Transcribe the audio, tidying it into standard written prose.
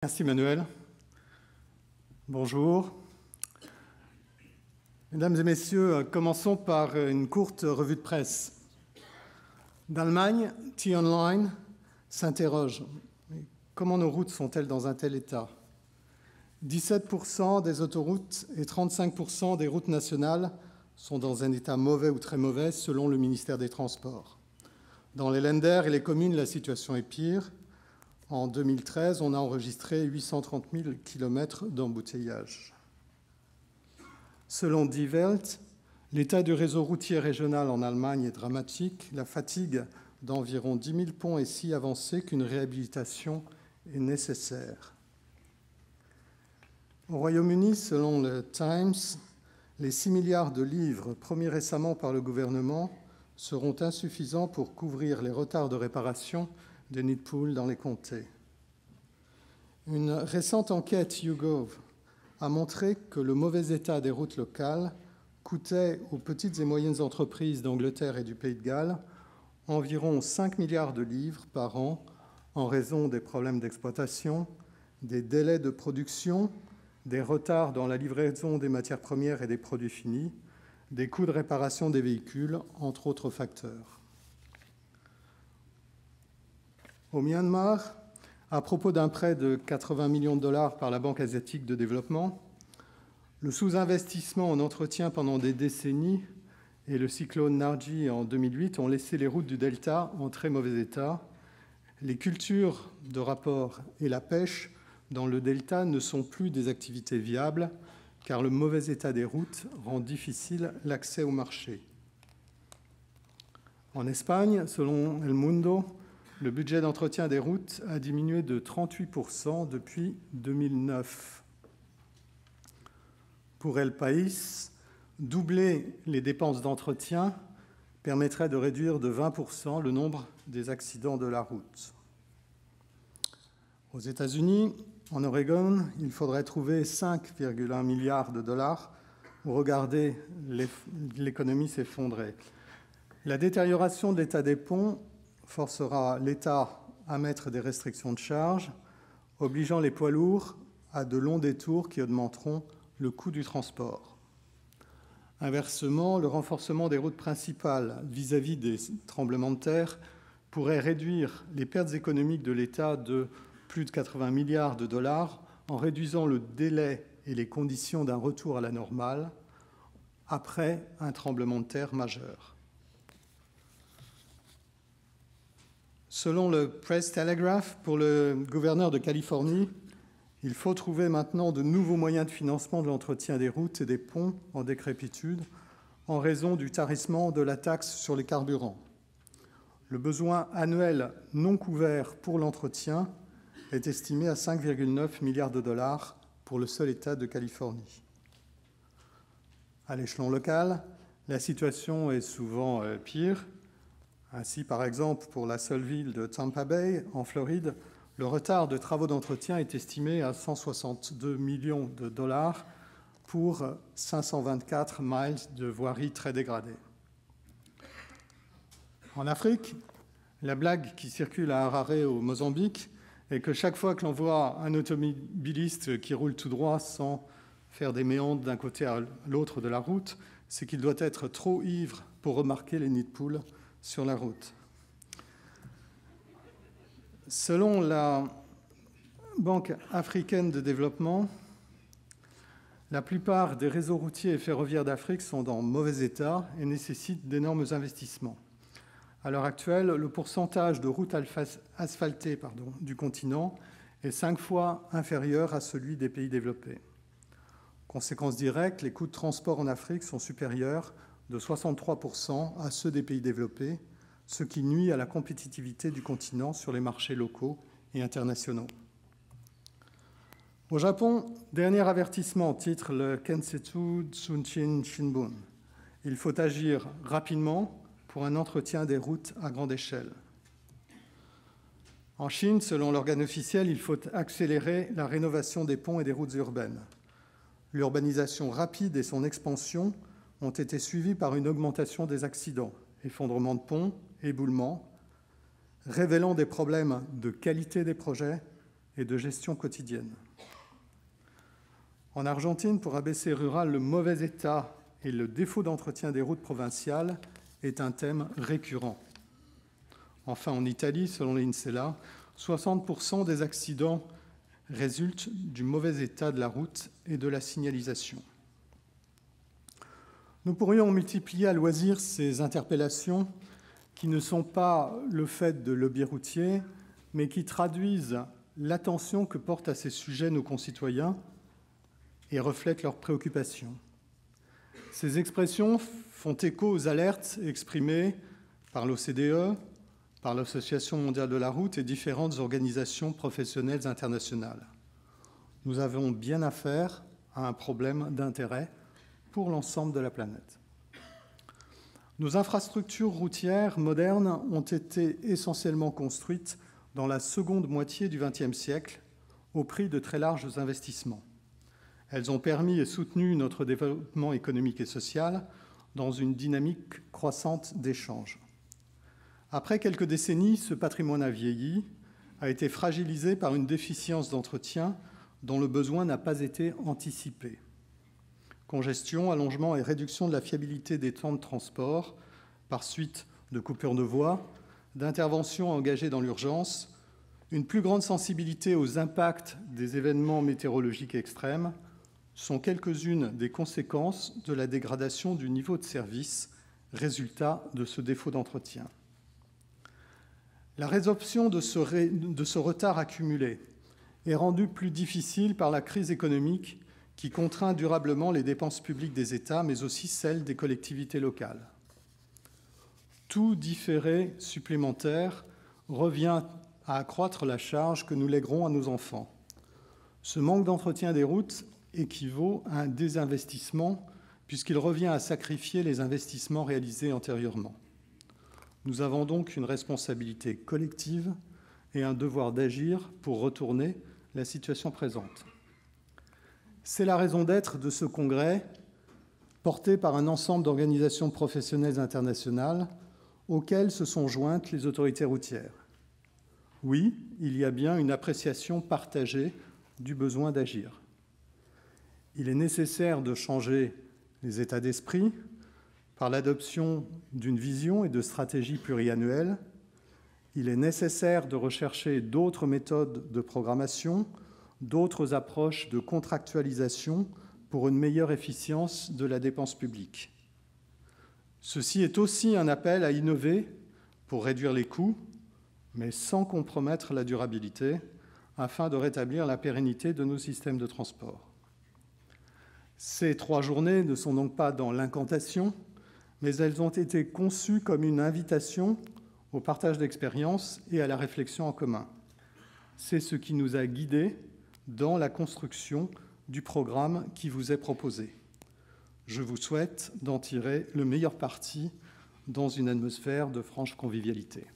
Merci Manuel. Bonjour. Mesdames et messieurs, commençons par une courte revue de presse. D'Allemagne, T-Online s'interroge. Comment nos routes sont-elles dans un tel état ? 17% des autoroutes et 35% des routes nationales sont dans un état mauvais ou très mauvais, selon le ministère des Transports. Dans les Länder et les communes, la situation est pire. En 2013, on a enregistré 830 000 km d'embouteillage. Selon Die Welt, l'état du réseau routier régional en Allemagne est dramatique. La fatigue d'environ 10 000 ponts est si avancée qu'une réhabilitation est nécessaire. Au Royaume-Uni, selon le Times, les 6 milliards de livres promis récemment par le gouvernement seront insuffisants pour couvrir les retards de réparation des nids de poules dans les comtés. Une récente enquête YouGov a montré que le mauvais état des routes locales coûtait aux petites et moyennes entreprises d'Angleterre et du Pays de Galles environ 5 milliards de livres par an en raison des problèmes d'exploitation, des délais de production, des retards dans la livraison des matières premières et des produits finis, des coûts de réparation des véhicules, entre autres facteurs. Au Myanmar, à propos d'un prêt de 80 millions de dollars par la Banque asiatique de développement, le sous-investissement en entretien pendant des décennies et le cyclone Nargis en 2008 ont laissé les routes du delta en très mauvais état. Les cultures de rapport et la pêche dans le delta ne sont plus des activités viables car le mauvais état des routes rend difficile l'accès au marché. En Espagne, selon El Mundo, le budget d'entretien des routes a diminué de 38% depuis 2009. Pour El País, doubler les dépenses d'entretien permettrait de réduire de 20% le nombre des accidents de la route. Aux États-Unis, en Oregon, il faudrait trouver 5,1 milliards de dollars pour regarder l'économie s'effondrer. La détérioration de l'état des ponts forcera l'État à mettre des restrictions de charge, obligeant les poids lourds à de longs détours qui augmenteront le coût du transport. Inversement, le renforcement des routes principales vis-à-vis des tremblements de terre pourrait réduire les pertes économiques de l'État de plus de 80 milliards de dollars en réduisant le délai et les conditions d'un retour à la normale après un tremblement de terre majeur. Selon le Press Telegraph, pour le gouverneur de Californie, il faut trouver maintenant de nouveaux moyens de financement de l'entretien des routes et des ponts en décrépitude en raison du tarissement de la taxe sur les carburants. Le besoin annuel non couvert pour l'entretien est estimé à 5,9 milliards de dollars pour le seul État de Californie. À l'échelon local, la situation est souvent pire. Ainsi, par exemple, pour la seule ville de Tampa Bay, en Floride, le retard de travaux d'entretien est estimé à 162 millions de dollars pour 524 miles de voirie très dégradée. En Afrique, la blague qui circule à Harare, au Mozambique, est que chaque fois que l'on voit un automobiliste qui roule tout droit sans faire des méandres d'un côté à l'autre de la route, c'est qu'il doit être trop ivre pour remarquer les nids de poules sur la route. Selon la Banque africaine de développement, la plupart des réseaux routiers et ferroviaires d'Afrique sont dans mauvais état et nécessitent d'énormes investissements. À l'heure actuelle, le pourcentage de routes asphaltées du continent est 5 fois inférieur à celui des pays développés. Conséquence directe, les coûts de transport en Afrique sont supérieurs de 63% à ceux des pays développés, ce qui nuit à la compétitivité du continent sur les marchés locaux et internationaux. Au Japon, dernier avertissement, titre le Kensetsu Tsunshin Shinbun. Il faut agir rapidement pour un entretien des routes à grande échelle. En Chine, selon l'organe officiel, il faut accélérer la rénovation des ponts et des routes urbaines. L'urbanisation rapide et son expansion ont été suivies par une augmentation des accidents, effondrements de ponts, éboulements, révélant des problèmes de qualité des projets et de gestion quotidienne. En Argentine, pour ABC Rural, le mauvais état et le défaut d'entretien des routes provinciales est un thème récurrent. Enfin, en Italie, selon l'INSEE, 60% des accidents résultent du mauvais état de la route et de la signalisation. Nous pourrions multiplier à loisir ces interpellations qui ne sont pas le fait de lobbies routiers, mais qui traduisent l'attention que portent à ces sujets nos concitoyens et reflètent leurs préoccupations. Ces expressions font écho aux alertes exprimées par l'OCDE, par l'Association mondiale de la route et différentes organisations professionnelles internationales. Nous avons bien affaire à un problème d'intérêt pour l'ensemble de la planète. Nos infrastructures routières modernes ont été essentiellement construites dans la seconde moitié du XXe siècle au prix de très larges investissements. Elles ont permis et soutenu notre développement économique et social dans une dynamique croissante d'échanges. Après quelques décennies, ce patrimoine a vieilli, a été fragilisé par une déficience d'entretien dont le besoin n'a pas été anticipé. Congestion, allongement et réduction de la fiabilité des temps de transport par suite de coupures de voies, d'interventions engagées dans l'urgence, une plus grande sensibilité aux impacts des événements météorologiques extrêmes sont quelques-unes des conséquences de la dégradation du niveau de service, résultat de ce défaut d'entretien. La résorption de ce retard accumulé est rendue plus difficile par la crise économique qui contraint durablement les dépenses publiques des États, mais aussi celles des collectivités locales. Tout différé supplémentaire revient à accroître la charge que nous léguerons à nos enfants. Ce manque d'entretien des routes équivaut à un désinvestissement puisqu'il revient à sacrifier les investissements réalisés antérieurement. Nous avons donc une responsabilité collective et un devoir d'agir pour retourner la situation présente. C'est la raison d'être de ce congrès porté par un ensemble d'organisations professionnelles internationales auxquelles se sont jointes les autorités routières. Oui, il y a bien une appréciation partagée du besoin d'agir. Il est nécessaire de changer les états d'esprit par l'adoption d'une vision et de stratégies pluriannuelles. Il est nécessaire de rechercher d'autres méthodes de programmation, d'autres approches de contractualisation pour une meilleure efficience de la dépense publique. Ceci est aussi un appel à innover pour réduire les coûts, mais sans compromettre la durabilité, afin de rétablir la pérennité de nos systèmes de transport. Ces 3 journées ne sont donc pas dans l'incantation, mais elles ont été conçues comme une invitation au partage d'expériences et à la réflexion en commun. C'est ce qui nous a guidés dans la construction du programme qui vous est proposé. Je vous souhaite d'en tirer le meilleur parti dans une atmosphère de franche convivialité.